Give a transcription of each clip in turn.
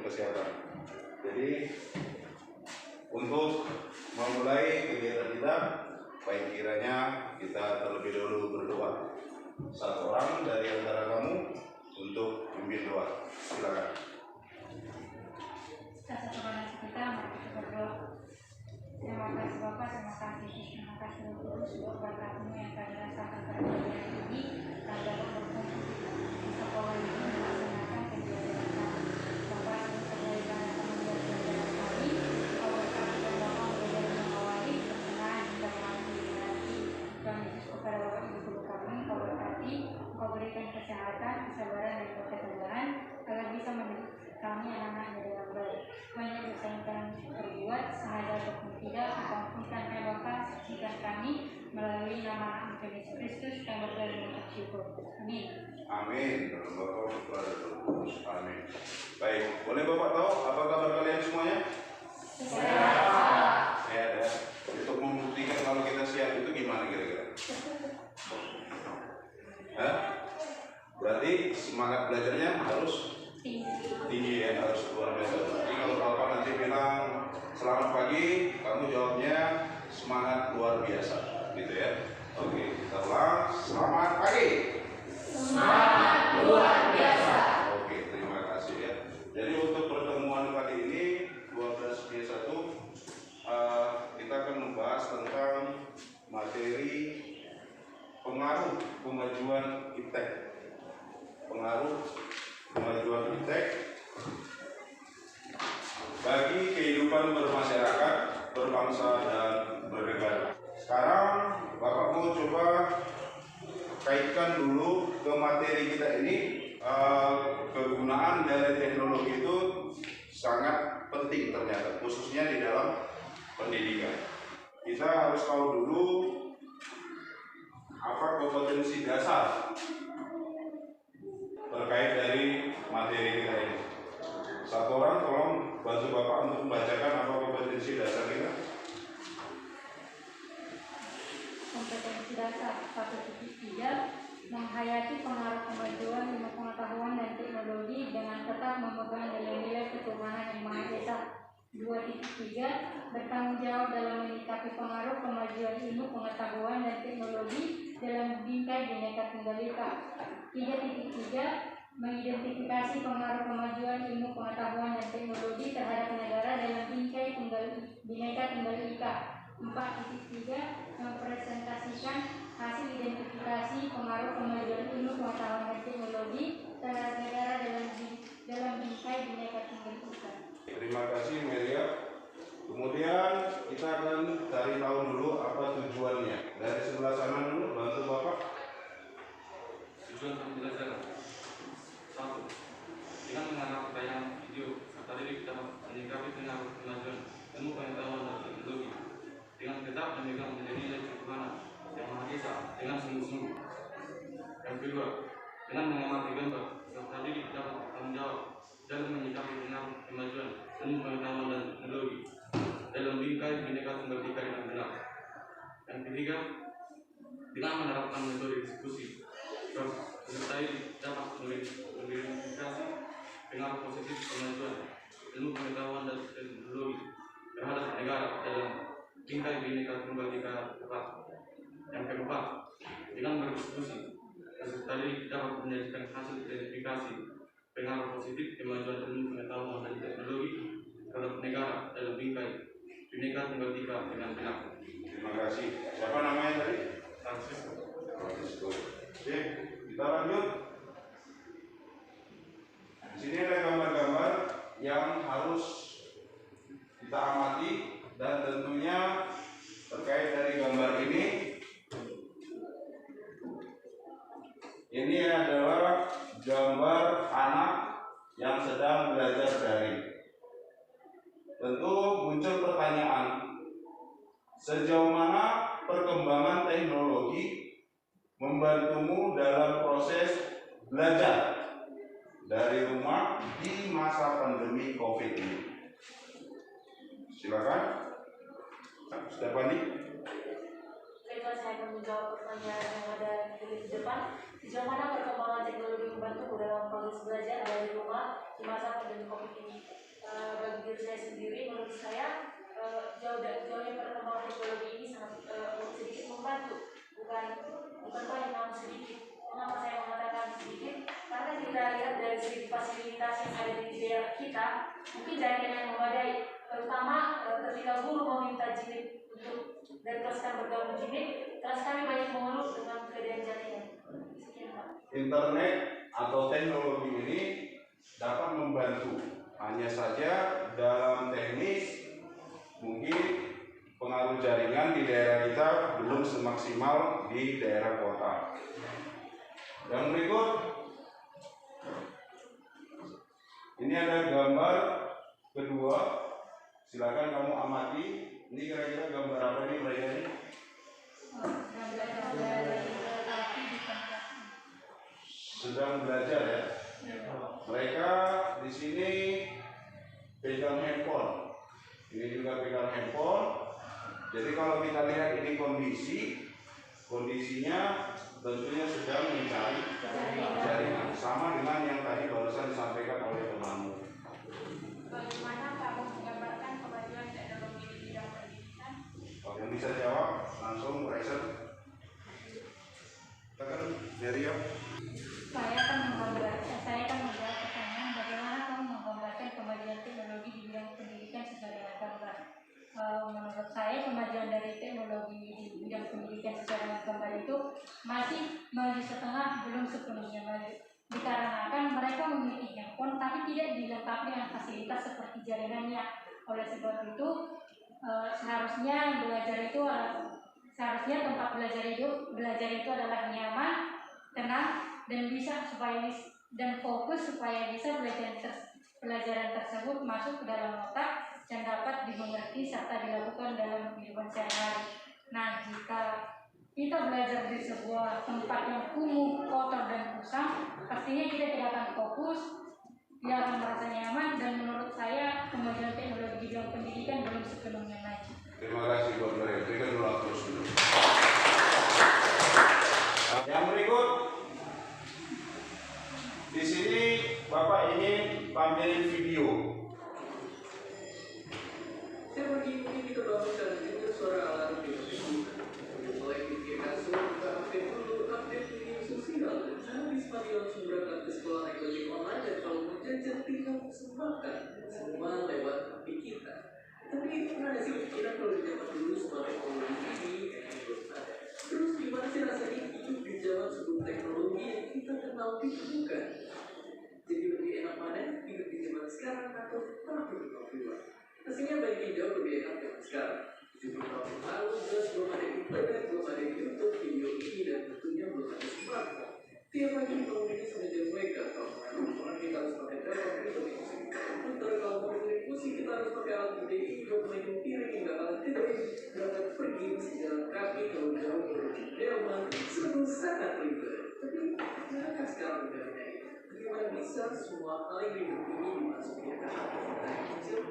kesehatan. Jadi untuk memulai kegiatan kita, baik kiranya kita terlebih dahulu berdoa. Satu orang dari antara kamu untuk memimpin doa. Silakan. Satu orang kita berdoa. Terima kasih Bapak, terima kasih Roh Kudus buat berkat-Mu yang kami rasakan pada hari ini. Kami dapat berkumpul di sekolah ini melaksanakan kegiatan kami. Bapak, sebagai ibadah kami belajar kami, Kau berkati dan Bapak mulai dari mengawali pertengahan hingga mengakhiri nanti. Tuhan Yesus, kepada Bapak Ibu guru kami, Kau berkati, Kau berikan kesehatan, kesabaran dan keteguhan agar bisa mendidik kami anak-anaknya dengan baik. Banyak dosa yang kami perbuat, sengaja ataupun tidak, ampunkan kami Bapa, saksikan kami melalui nama anak Yesus Kristus, kami berdoa dan mengucap syukur. Amin. Amin. Dalam Bapa, Putra dan Roh Kudus. Amin. Baik, boleh Bapak tahu apa kabar kalian semuanya? Sehat. Sehat ya. Untuk membuktikan kalau kita sehat itu gimana kira-kira? Hah? Berarti semangat belajarnya harus tinggi ya, harus luar biasa. Jadi kalau Bapak nanti bilang selamat pagi, kamu jawabnya semangat luar biasa, gitu ya. Oke, kita ulang. Selamat pagi. Semangat luar biasa. Oke, terima kasih ya. Jadi untuk pertemuan kali ini 12B1 kita akan membahas tentang materi pengaruh kemajuan iptek. Pengaruh kemajuan iptek bagi kehidupan bermasyarakat, berbangsa dan bernegara. Sekarang Bapak mau coba kaitkan dulu ke materi kita ini. Kegunaan dari teknologi itu sangat penting ternyata, khususnya di dalam pendidikan. Kita harus tahu dulu apa kompetensi dasar terkait dari materi kita ini. Satu orang tolong bantu Bapak untuk membacakan apa kompetensi dasar kita. Kompetensi dasar 1.3, menghayati pengaruh kemajuan ilmu pengetahuan dan teknologi dengan tetap memegang nilai-nilai ketuhanan yang Maha Esa. 2.3, bertanggung jawab dalam menyikapi pengaruh kemajuan ilmu pengetahuan dan teknologi dalam bingkai Bhinneka Tunggal Ika. 3.3, mengidentifikasi pengaruh kemajuan ilmu pengetahuan dan teknologi terhadap negara dalam bingkai Bhinneka Tunggal Ika. 4.3, mempresentasikan hasil identifikasi pengaruh kemajuan ilmu pengetahuan dan teknologi terhadap negara dalam bingkai Bhinneka Tunggal Ika. Terima kasih Meria. Kemudian kita akan cari tahu dulu apa tujuannya. Dari sebelah sana dulu, bantu Bapak. Tujuan pembelajaran 1. Dengan mengenal pertanyaan video serta didik dapat menyikapi pengaruh kemajuan ilmu pengetahuan dan teknologi dengan tetap memegang nilai-nilai ketuhanan yang Maha Esa dengan sungguh-sungguh. Yang kedua, dengan mengamati gambar serta didik dapat bertanggung jawab dalam menyikapi pengaruh kemajuan ilmu pengetahuan dan teknologi dalam bingkai Bhinneka Tunggal Ika dengan benar. Yang ketiga, dengan menerapkan metode diskusi peserta dapat mengidentifikasi pengaruh positif kemajuan ilmu pengetahuan dan teknologi terhadap negara dalam bingkai Bhinneka Tunggal Ika. Yang keempat, dengan berdiskusi peserta dapat menjadikan hasil identifikasi pengaruh positif kemajuan ilmu pengetahuan dan teknologi terhadap negara dalam bingkai Bhinneka Tunggal Ika dengan benar. Terima kasih. Siapa namanya tadi? Francisco. Oke, kita lanjut. Di sini ada gambar-gambar yang harus kita amati dan tentunya terkait dari gambar ini adalah gambar anak yang sedang belajar daring. Tentu muncul pertanyaan, sejauh mana perkembangan teknologi membantumu dalam proses belajar dari rumah di masa pandemi COVID ini? Silakan, Stephanie. Baiklah, saya akan menjawab pertanyaan yang ada di depan. Sejauh mana perkembangan teknologi membantu dalam proses belajar dari rumah di masa pandemi COVID ini? bagi diri saya sendiri, menurut saya jauhnya perkembangan teknologi ini sangat sedikit membantu, bukan banyak namun sedikit. Mengapa saya mengatakan sedikit? Karena kita lihat dari segi fasilitas yang ada di daerah kita, mungkin jaringan yang memadai, terutama ketika guru meminta jilid untuk dari kelas kami bergabung jilid, kelas kami banyak mengeluh dengan keadaan jaringan. Sekian Pak. Internet atau teknologi ini dapat membantu, hanya saja dalam teknis mungkin pengaruh jaringan di daerah kita belum semaksimal di daerah kota. Yang berikut, ini ada gambar kedua, silakan kamu amati. Ini kira-kira gambar apa ini mereka ini? Sedang belajar ya. Mereka di sini pegang handphone. Ini juga pegang handphone. Jadi kalau kita lihat ini kondisinya tentunya sedang mencari jaringan. Sama dengan yang tadi barusan disampaikan oleh temanmu. Bagaimana kamu menggambarkan kemajuan teknologi di bidang pendidikan? Yang bisa jawab langsung Raisen. Silakan Maria. Saya akan menjawab pertanyaan bagaimana kamu menggambarkan kemajuan teknologi di bidang pendidikan secara gambar. Menurut saya kemajuan dari teknologi di bidang pendidikan secara gambar itu masih maju setengah, belum sepenuhnya maju. Dikarenakan mereka memiliki handphone tapi tidak dilengkapi dengan fasilitas seperti jaringannya. Oleh sebab itu seharusnya tempat belajar itu adalah nyaman, tenang, dan fokus supaya bisa pelajaran tersebut masuk ke dalam otak dan dapat dimengerti serta dilakukan dalam kehidupan sehari-hari. Nah, jika kita belajar di sebuah tempat yang kumuh, kotor, dan kusam, pastinya kita tidak akan fokus, tidak akan merasa nyaman, dan menurut saya kemajuan teknologi di bidang pendidikan belum sepenuhnya maju. Terima kasih buat mereka. Berikan dulu aplaus dulu. Yang berikut, di sini Bapak ingin tampilin video. Saya begini kita bangun dan dengar suara alarm di Facebook. Mulai pikirkan sudah update media sosial dan habis pagi langsung berangkat ke sekolah naik ojek online dan kalau mau jajan tinggal pesan makan, semua lewat HP kita. Tapi pernah sih pikiran kalau di zaman dulu semua teknologi ini belum ada. Terus gimana sih rasanya hidup di zaman sebelum teknologi yang kita kenal ditemukan? Jadi lebih enak mana hidup di zaman sekarang atau tahun 50-an? Pastinya banyak yang jauh lebih enak zaman sekarang. 70 tahun yang lalu jelas belum ada internet, belum ada YouTube, video ini, dan tentunya belum ada smartphone. Tiap pagi bangun ini sengaja mereka, kalau orang kita harus pakai telepon, kita bisa komputer, kalau mau dengerin musik kita harus pakai alat gede ini, buat main piring, nggak alat gede, berangkat pergi mesti jalan kaki, kalau jauh menuju delman, semua sangat ribet. Tapi mereka sekarang bedanya ini, bagaimana bisa semua hal yang ribet ini dimasuki ke hati kita yang kecil?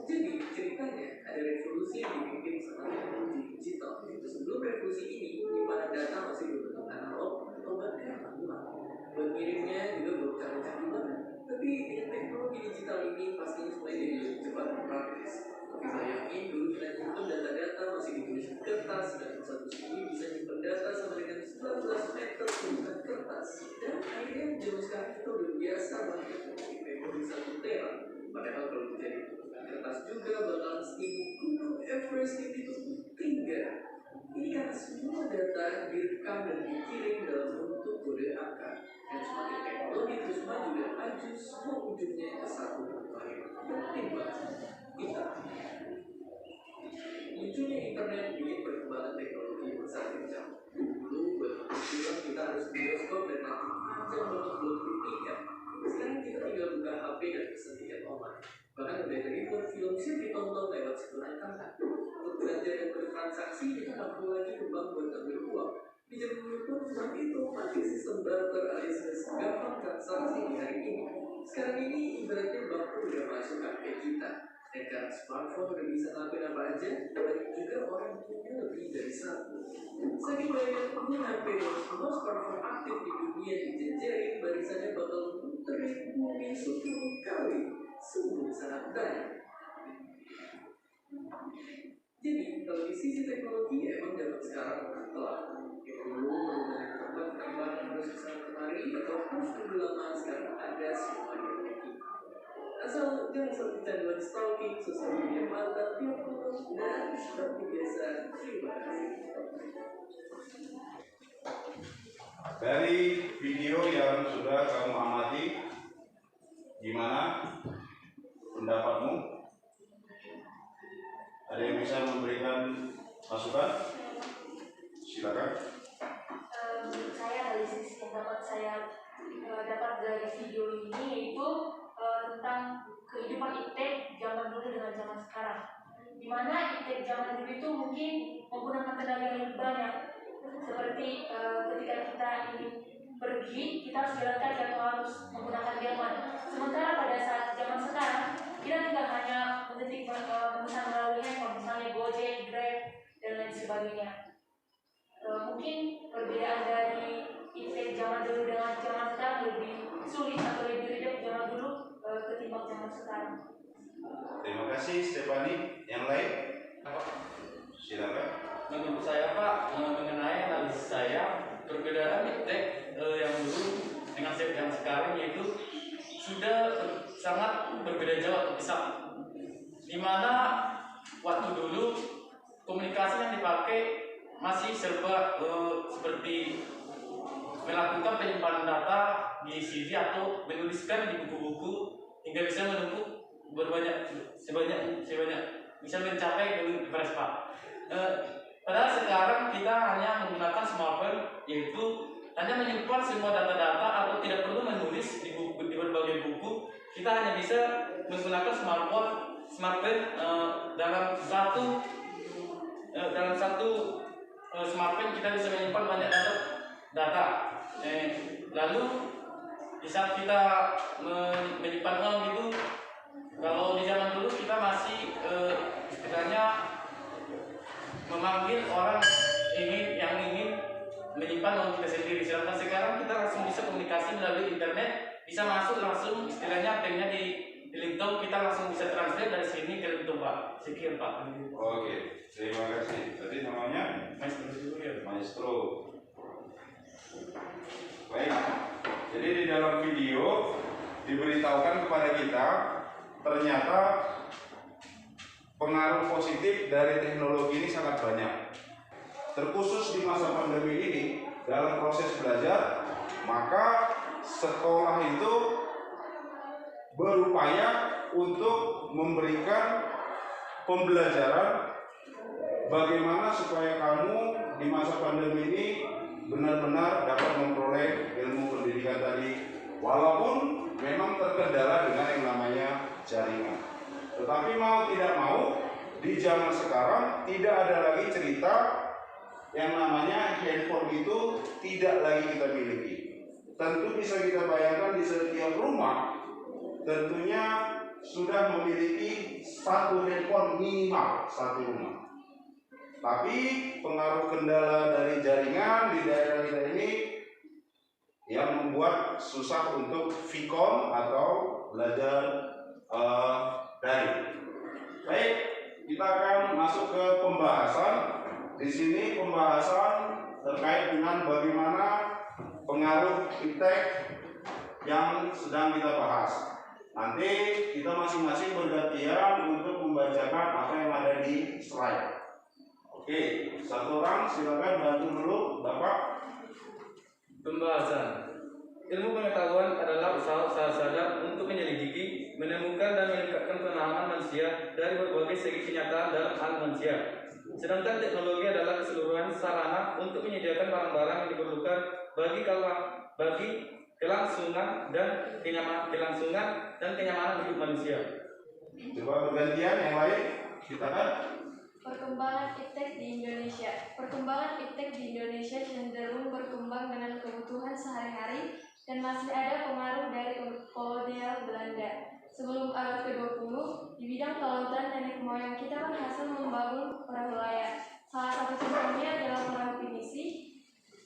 Jadi ceritanya ada revolusi yang dipimpin sama teknologi digital. Itu sebelum revolusi ini, di mana data masih berbentuk analog atau bahkan manual. Buat ngirimnya juga belum canggih banget. Tapi dengan teknologi digital ini pastinya semuanya jadi lebih cepat dan praktis. Tapi bayangin dulu kita nyimpen data-data masih ditulis di kertas dan satu sini bisa nyimpen data sama dengan 19 meter tulisan kertas. Dan akhirnya zaman sekarang kita udah biasa banget memiliki memori 1 tera. Padahal kalau menjadi kertas juga bakalan setinggi gunung Everest yang ditutup 3. Ini karena semua data direkam dan dikirim dalam bentuk kode angka. Dan semakin teknologi terus maju dan maju, semua ujungnya ke satu tempat yang penting banget. Kita. Lucunya internet bikin perkembangan teknologi yang sangat kencang. Dulu buat film kita harus bioskop dan nanti panjang banget belum beli tiket. Sekarang kita tinggal buka HP dan pesen tiket online. Bahkan udah buat film sih ditonton lewat sebelah kanan. Untuk belanja dan bertransaksi kita nggak perlu lagi ke bank buat ambil uang. Di zaman dulu pun seperti itu pakai sistem barter alias gampang transaksi di hari ini. Sekarang ini ibaratnya bank udah masuk HP kita. Dan karena smartphone udah bisa ngelakuin apa aja, banyak juga orang punya lebih dari satu. Saking banyak pengguna HP dan semua smartphone aktif di dunia dijejerin barisannya bakal muterin bumi 10 kali. sungguh sangat baik. Jadi, kalau di sisi teknologi emang zaman sekarang telah dulu bangunan yang terbuat perkembangan harus kesana kemari atau harus tunggu lama, sekarang ada semua dimiliki. Asal jangan sampai kecanduan stalking, sosial media mantap, tiap foto dan seperti biasa. Terima kasih. Dari video yang sudah kamu amati, gimana pendapatmu? Ada yang bisa memberikan masukan? Silakan. Menurut saya dari sisi yang dapat saya dapat dari video ini yaitu tentang kehidupan iptek zaman dulu dengan zaman sekarang. Di mana iptek zaman dulu itu mungkin menggunakan tenaga yang lebih banyak. Seperti ketika kita ingin pergi, kita harus jalan kaki atau harus menggunakan delman. Sementara pada saat zaman sekarang, kita tidak hanya mengetik memesan melalui handphone, misalnya Gojek, Grab, dan lain sebagainya. Mungkin perbedaan dari iptek zaman dulu dengan zaman sekarang lebih sulit atau lebih ribet zaman dulu ketimbang zaman sekarang. Terima kasih Stefani. Yang lain? Silakan. Menurut saya Pak, mengenai analisis saya, perbedaan iptek yang dulu dengan yang sekarang yaitu sudah sangat berbeda jauh atau pisah. Di mana waktu dulu komunikasi yang dipakai masih serba seperti melakukan penyimpanan data di CD atau menuliskan di buku-buku hingga bisa menumpuk sebanyak bisa mencapai device Pak. Padahal sekarang kita hanya menggunakan smartphone, yaitu hanya menyimpan semua data-data atau tidak perlu menulis di berbagai buku. Kita hanya bisa menggunakan smartphone dalam satu smartphone kita bisa menyimpan banyak data. Lalu di saat kita menyimpan uang itu, kalau di zaman dulu kita masih istilahnya memanggil orang yang ingin menyimpan uang kita sendiri. Sedangkan sekarang kita langsung bisa komunikasi melalui internet, bisa masuk langsung istilahnya banknya di Lintong, kita langsung bisa translate dari sini ke Lintong Pak. Sekian Pak. Oke, terima kasih. Tadi namanya Maestro. Baik. Jadi di dalam video diberitahukan kepada kita ternyata pengaruh positif dari teknologi ini sangat banyak. Terkhusus di masa pandemi ini, dalam proses belajar, maka sekolah itu berupaya untuk memberikan pembelajaran bagaimana supaya kamu di masa pandemi ini benar-benar dapat memperoleh ilmu pendidikan tadi, walaupun memang terkendala dengan yang namanya jaringan. Tetapi mau tidak mau, di zaman sekarang tidak ada lagi cerita yang namanya handphone itu tidak lagi kita miliki. Tentu bisa kita bayangkan di setiap rumah tentunya sudah memiliki satu handphone, minimal satu rumah. Tapi pengaruh kendala dari jaringan di daerah kita ini yang membuat susah untuk vCon atau belajar daring. Baik, kita akan masuk ke pembahasan. Di sini pembahasan terkait dengan bagaimana pengaruh iptek yang sedang kita bahas. Nanti kita masing-masing bergantian untuk membacakan apa yang ada di slide. Oke, satu orang silakan bantu dulu, Bapak. Pembahasan. Ilmu pengetahuan adalah usaha sadar untuk menyelidiki, menemukan dan meningkatkan pemahaman manusia dari berbagai segi kenyataan dalam hal manusia. Sedangkan teknologi adalah keseluruhan sarana untuk menyediakan barang-barang yang diperlukan bagi kelangsungan dan kenyamanan hidup manusia. Coba bergantian yang lain, kita kan. Perkembangan iptek di Indonesia. Perkembangan iptek di Indonesia cenderung berkembang dengan kebutuhan sehari-hari dan masih ada pengaruh dari kolonial Belanda. Sebelum abad ke-20, di bidang kelautan nenek moyang kita berhasil membangun perahu layar. Salah satu contohnya adalah perahu pinisi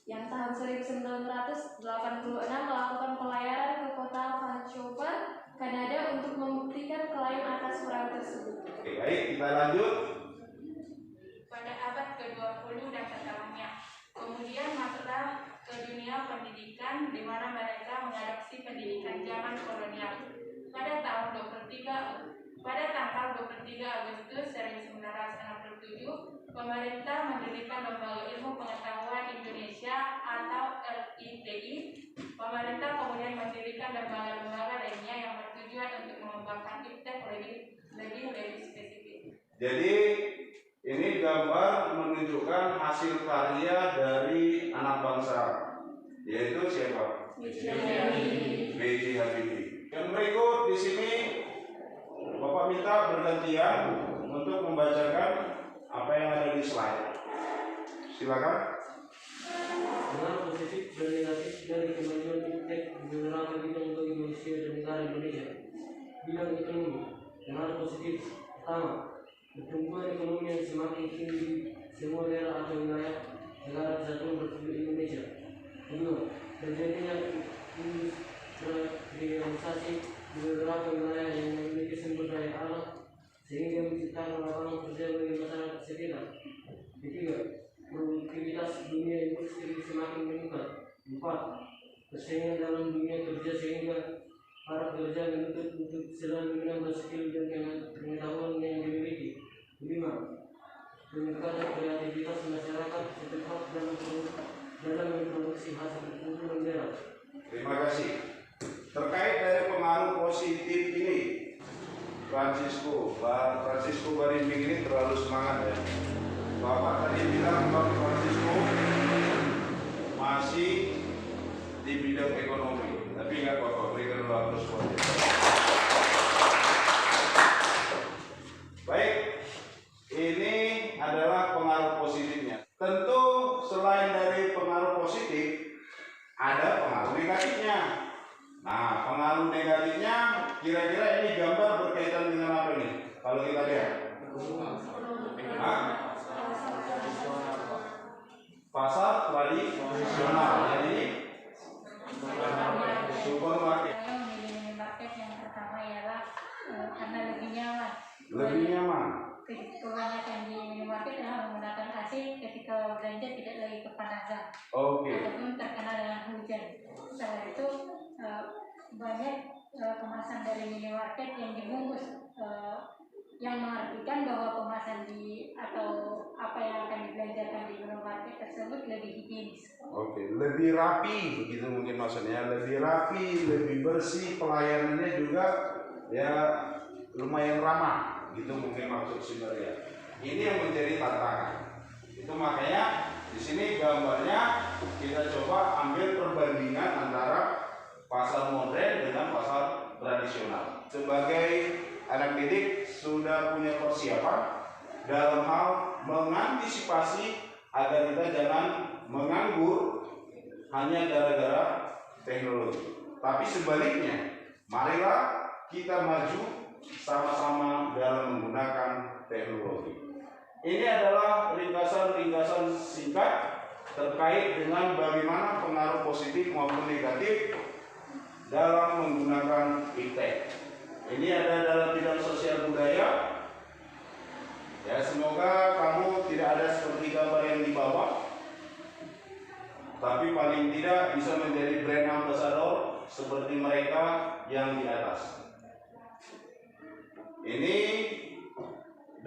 yang tahun 1986 melakukan pelayaran ke kota Vancouver, Kanada untuk membuktikan klaim atas perang tersebut. Oke, baik, kita lanjut. Pada abad ke-20 dan setelahnya, kemudian masuklah ke dunia pendidikan di mana mereka mengadopsi pendidikan zaman kolonial. Pada tanggal 23 Agustus 1967, pemerintah mendirikan Lembaga Ilmu Pengetahuan Indonesia atau LIPI. Pemerintah kemudian mendirikan lembaga-lembaga lainnya yang bertujuan untuk mengembangkan iptek lebih spesifik. Jadi ini gambar menunjukkan hasil karya dari anak bangsa, yaitu siapa? B.J. Habibie. Yang berikut di sini Bapak minta bergantian untuk membacakan apa yang ada di slide. Silakan. Pengaruh positif dan negatif dari kemajuan iptek di beberapa bidang bagi manusia dan negara Indonesia. Bidang ekonomi. Pengaruh positif pertama, pertumbuhan ekonomi yang semakin tinggi di semua daerah atau wilayah negara Kesatuan Republik Indonesia. Kedua, terjadinya industrialisasi di beberapa wilayah yang memiliki sumber daya alam sehingga menciptakan lapangan kerja bagi masyarakat sekitar. Ketiga, produktivitas dunia industri semakin meningkat. 4. Persaingan dalam dunia kerja sehingga para pekerja menuntut untuk selalu menambah skill dan pengetahuan yang dimiliki. 5. Peningkatan kreativitas masyarakat setempat dalam memproduksi hasil unggul daerah. Terima kasih. Terkait dari pengaruh positif ini, Pak Francisco Barimbing ini terlalu semangat ya. Bapak tadi bilang Pak Francisco masih di bidang ekonomi, tapi nggak apa-apa, berikan dulu aplaus buat dia. Baik, ini adalah pengaruh positifnya. Tentu selain dari pengaruh positif, ada pengaruh negatifnya. Nah, pengaruh negatifnya kira-kira ini gambar berkaitan dengan apa nih? Kalau kita lihat, pasar tradisional, jadi supermarket. Saya memilih minimarket yang pertama ialah karena lebih nyaman. Lebih nyaman. Kebanyakan di minimarket adalah menggunakan AC ketika belanja tidak lagi kepanasan Oke. ataupun terkena dengan hujan. Setelah itu banyak kemasan dari minimarket yang dibungkus, yang mengartikan bahwa kemasan atau apa yang akan dibelanjakan di minimarket tersebut lebih higienis. Oke, lebih rapi begitu mungkin maksudnya, lebih rapi, lebih bersih, pelayanannya juga ya lumayan ramah, gitu mungkin maksud sebenarnya. Ini yang menjadi tantangan. Itu makanya di sini gambarnya kita coba ambil perbandingan antara pasar modern dengan pasar tradisional. Sebagai anak didik sudah punya persiapan dalam hal mengantisipasi agar kita jangan menganggur hanya gara-gara teknologi. Tapi sebaliknya, marilah kita maju sama-sama dalam menggunakan teknologi. Ini adalah ringkasan-ringkasan singkat terkait dengan bagaimana pengaruh positif maupun negatif dalam menggunakan iptek. Ini ada dalam bidang sosial budaya. Ya, semoga kamu tidak ada seperti gambar yang di bawah, tapi paling tidak bisa menjadi brand ambassador seperti mereka yang di atas. Ini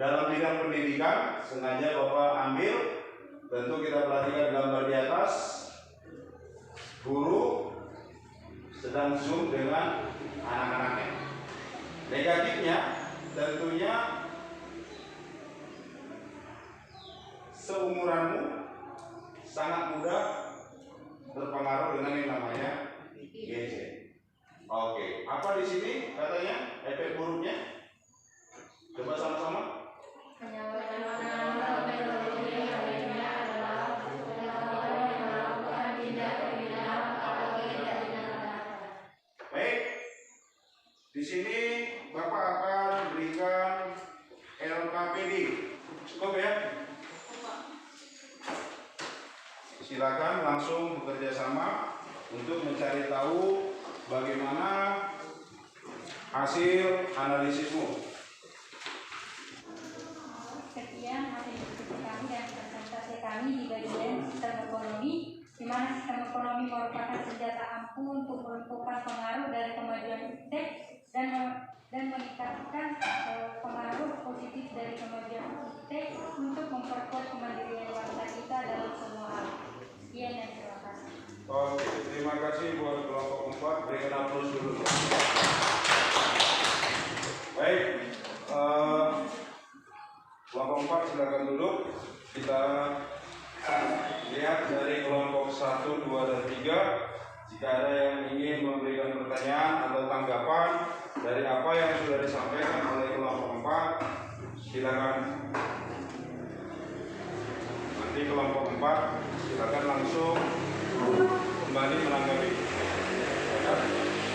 dalam bidang pendidikan, sengaja Bapak ambil, tentu kita perhatikan gambar di atas. Guru sedang zoom dengan anak-anaknya. Negatifnya tentunya seumuranmu sangat mudah terpengaruh dengan yang namanya gadget. Oke, apa di sini katanya efek buruknya? Coba sama-sama. Penyalahgunaan teknologi yang lainnya adalah penyalahgunaan yang melakukan tindak pidana atau tindak pidana. Baik, di sini Bapak akan berikan LKPD. Cukup ya? Silakan langsung bekerja sama untuk mencari tahu bagaimana hasil analisismu. Sekian hasil diskusi kami dan presentasi kami di bagian sistem ekonomi, di mana sistem ekonomi merupakan senjata ampuh untuk melumpuhkan pengaruh dari kemajuan iptek dan meningkatkan pengaruh positif dari kemajuan iptek untuk memperkuat kemandirian bangsa kita dalam semua hal. Sekian dan terima kasih. Oke, terima kasih buat kelompok 4. Berikan aplaus dulu. Baik, kelompok 4 silakan duduk. Kita lihat dari kelompok 1, 2, dan 3. Jika ada yang ingin memberikan pertanyaan atau tanggapan dari apa yang sudah disampaikan oleh kelompok 4, silakan. Nanti kelompok 4 silakan langsung kembali menanggapi. Ya,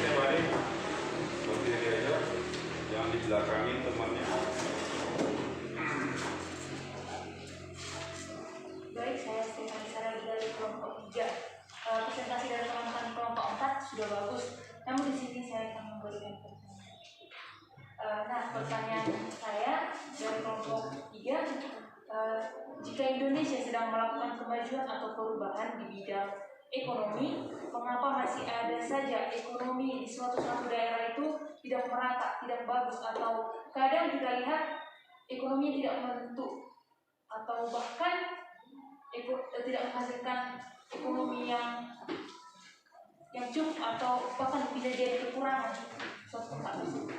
kembali berdiri aja, jangan dibelakangi temannya. Baik, saya Stefani Saragi dari kelompok 3. Presentasi dari teman-teman kelompok 4 sudah bagus, namun di sini saya akan memberikan pertanyaan. Nah, pertanyaan saya dari kelompok 3, jika Indonesia sedang melakukan kemajuan atau perubahan di bidang ekonomi, mengapa masih ada saja ekonomi di suatu daerah itu tidak merata, tidak bagus, atau kadang kita lihat ekonomi tidak menentu, atau bahkan tidak menghasilkan ekonomi yang cukup, atau bahkan bisa jadi kekurangan suatu tempat tersebut.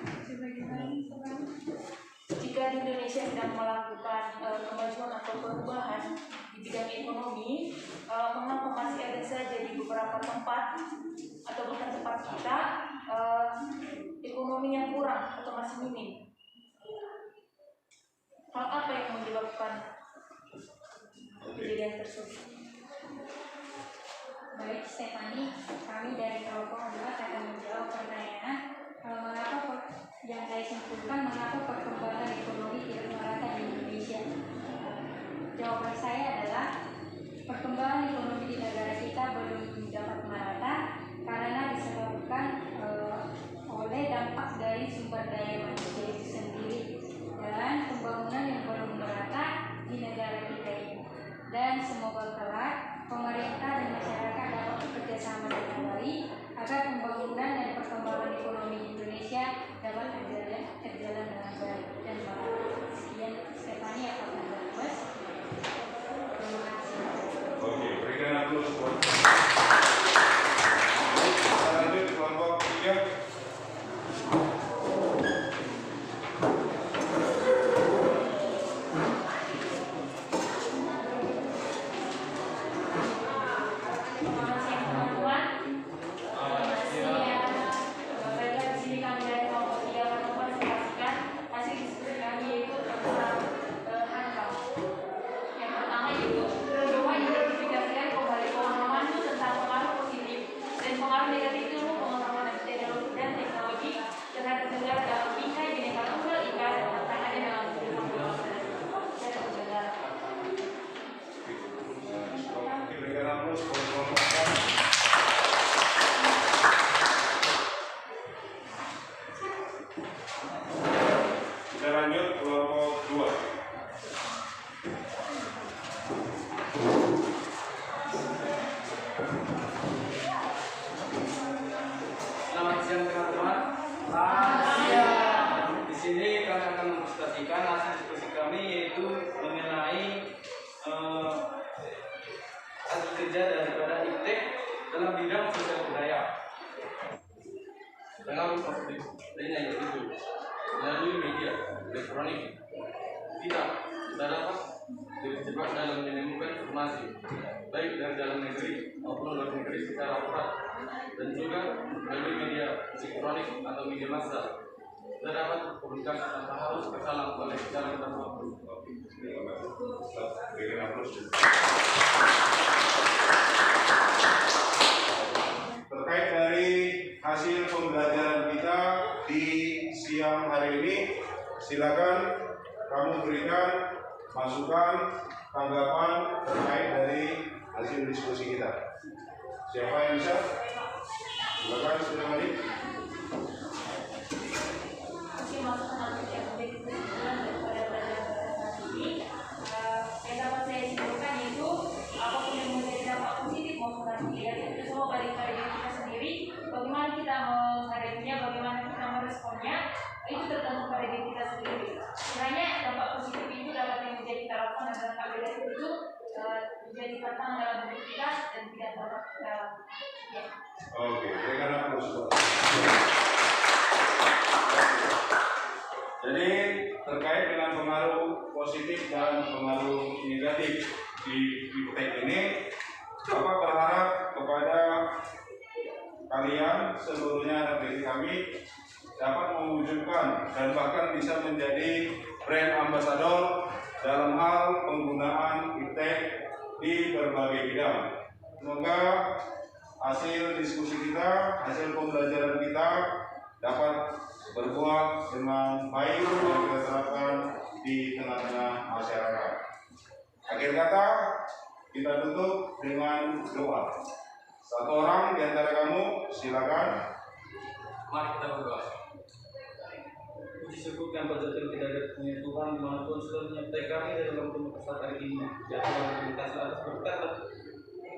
Jika di Indonesia sedang melakukan kemajuan atau perubahan di bidang ekonomi, mengapa masih ada saja di beberapa tempat atau bahkan tempat kita ekonomi yang kurang atau masih minim? Hal apa yang menyebabkan kejadian tersebut? Baik, Stefani, kami dari kelompok 4 akan menjawab pertanyaan mengapa yang saya simpulkan mengapa perkembangan ekonomi tidak merata di Indonesia. Jawaban saya adalah perkembangan ekonomi di negara kita belum dapat merata karena disebabkan oleh dampak dari sumber daya manusia itu sendiri dan pembangunan yang belum merata di negara kita ini. Dan semoga kelak pemerintah dan masyarakat dapat bekerja sama dengan baik agar pembangunan dan perkembangan ekonomi Indonesia dapat berjalan dengan baik dan merata. Sekian, Stefani akan membahas. Terima kasih. Oke, berikan aplaus buat. Kita lanjut kelompok 3. Kita lanjut kelompok 2. Selamat siang teman-teman. Selamat siang. Di sini kami akan mempresentasikan hasil diskusi kami, yaitu mengenai hasil kerja daripada iptek dalam bidang sosial budaya. Dengan lainnya yaitu melalui media elektronik kita dapat terjebak dalam menemukan informasi baik dari dalam negeri maupun luar negeri secara cepat, dan juga melalui media elektronik atau media massa kita dapat berkomunikasi tanpa harus terhalang oleh jalan tertentu. Berikan aplaus. Terkait dari hasil pembelajaran kita di siang hari ini, silakan kamu berikan masukan, tanggapan terkait dari hasil diskusi kita. Siapa yang bisa? Silakan, Stefani. negatif itu semua balik pada diri kita sendiri. Bagaimana kita menghadapinya, bagaimana kita meresponnya, itu tergantung pada diri kita sendiri. Kiranya dampak positif itu dapat yang menjadi kita lakukan dan dampak negatif itu menjadi tantangan dalam hidup kita dan tidak dapat kita ya. Oke, berikan aplaus. Jadi terkait dengan pengaruh positif dan pengaruh negatif di iptek ini, Bapak berharap kepada kalian seluruhnya dan diri kami dapat mewujudkan dan bahkan bisa menjadi brand ambassador dalam hal penggunaan iptek di berbagai bidang. Semoga hasil diskusi kita, hasil pembelajaran kita dapat berbuah dengan baik dan kita terapkan di tengah-tengah masyarakat. Akhir kata, kita tutup dengan doa. Satu orang di antara kamu, silakan. Mari kita berdoa. Puji syukur yang berjatuh tidak ada punya Tuhan dimanapun sudah menyertai kami dalam kesempatan hari ini. Ya Tuhan, terima kasih atas berkat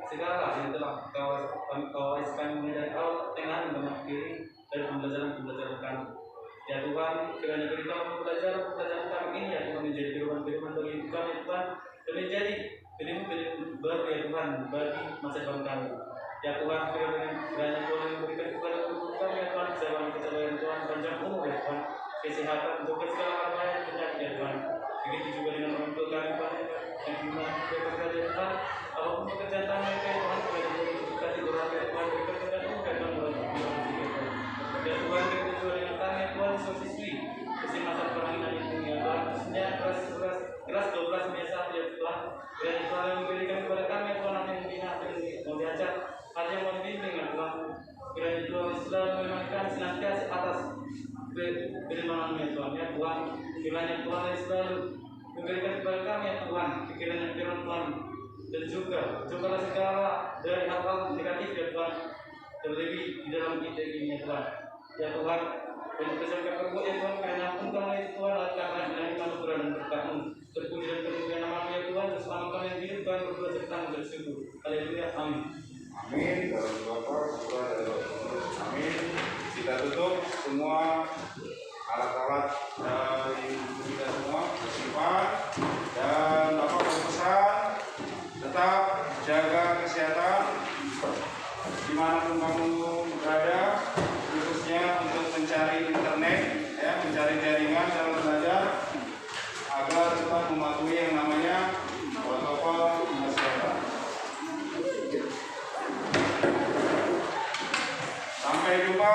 segala yang telah kau wariskan dari awal, tengah, dan akhir dari pembelajaran kami. Ya Tuhan, kiranya beritahu pembelajaran kami ini ya Tuhan menjadi firman-firman bagi kami Tuhan dan menjadi firman baru ya Tuhan bagi masa depan kami. Ya Tuhan, kiranya Tuhan memberikan kepada kami ya Tuhan kesabaran Tuhan panjang umur ya Tuhan, kesehatan untuk segala hal yang terjadi ya Tuhan. Begitu juga dengan orang tua kami Tuhan yang dimana mereka bekerja ya Tuhan, apapun pekerjaan mereka ya Tuhan, kiranya kita didoakan ya Tuhan, mereka dengan umur dan ya Tuhan, begitu juga dengan kami ya Tuhan, siswa-siswi masa permainan itu ya Tuhan, khususnya kelas 12 biasa ya Tuhan, kiranya Tuhan yang memberikan kepada kami ya Tuhan, yang membina dan membiajar hati yang membimbing ya Tuhan, kiranya Tuhan selalu memangkan senantiasa atas firman ya Tuhan ya Tuhan, kiranya Tuhan yang selalu memberikan kepada kami ya Tuhan pikiran yang firman Tuhan, dan juga segala dari hal-hal negatif ya Tuhan, terlebih di dalam kita ini ya Tuhan. Ya Tuhan, dan kesempatan perbuatan ya Tuhan, karena pun kami ya Tuhan, karena dari manusia dan berkat-Mu, terpuji dan terpujian nama-Mu ya Tuhan, selama kami yang hidup Tuhan berdua serta bersyukur. Haleluya, amin. Amin. Dalam Bapa, Putra, dan Roh Kudus. Amin. Kita tutup semua alat-alat dari kita semua bersimpan, dan Bapak berpesan tetap jaga kesehatan dimanapun kamu berada, khususnya untuk mencari internet, ya, mencari jaringan dalam belajar, agar tetap mematuhi yang namanya protokol kesehatan. Sampai jumpa.